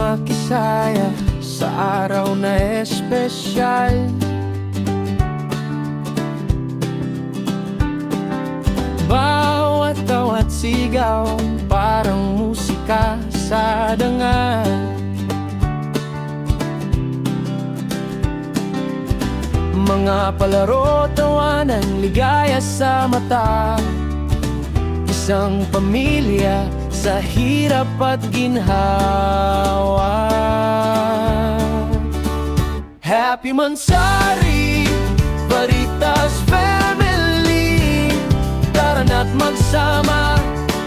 makisaya sa araw na espesyal. Bawat tawa't sigaw parang musika sa dangal. Mga palaro, tawanan, ligaya sa mata. Isang pamilya sa hirap at ginhawa. Happy Mansari, Varitas Family. Tara na't magsama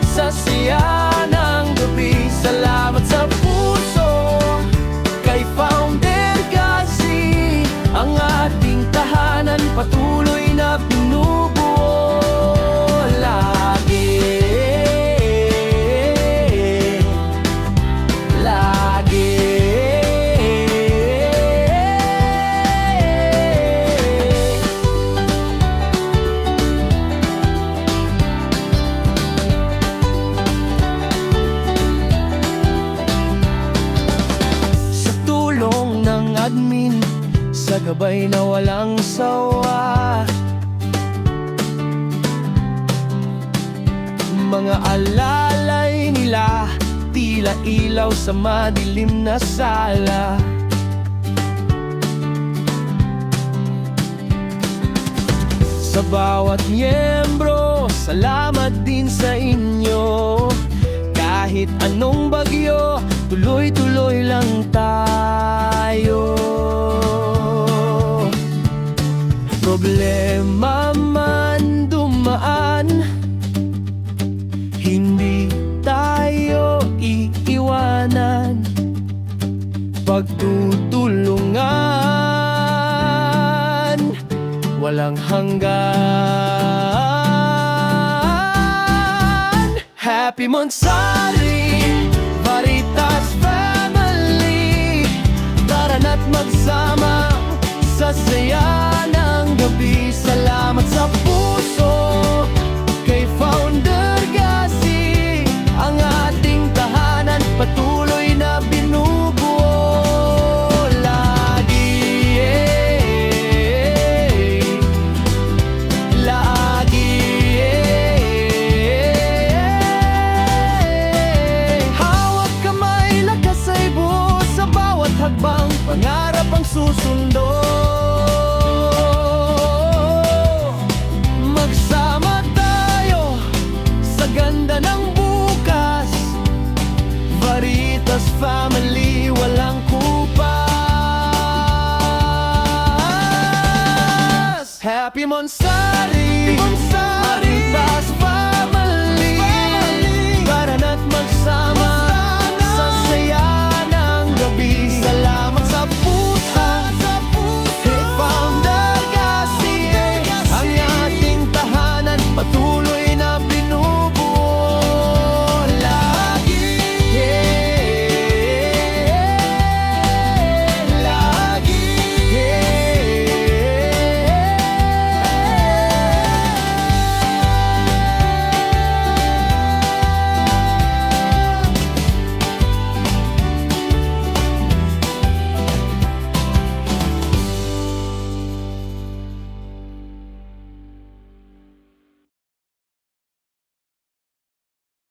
sa siya ng gabi. Salamat sa puso kay Founder Gazi. Ang ating tahanan patuloy na binubuo lagi. Sa gabay na walang sawa, mga alalay nila tila ilaw sa madilim na sala. Sa bawat miyembro, salamat din sa inyo. Kahit anong bagyo, tuloy-tuloy lang tayo. Problema man dumaan, hindi tayo iiwanan. Pagtutulungan, walang hanggan. Happy Mansari, Varitas Family. Tara na't magsama sa saya ng gabi. Salamat sa puso kay Founder Gazi. Ang ating tahanan patuloy na binubuo lagi. Lagi. Hawak kamay, lakas ay buo sa bawat hakbang. Pangarap ang susundo. Varitas Family, walang kupas. Happy Mansari.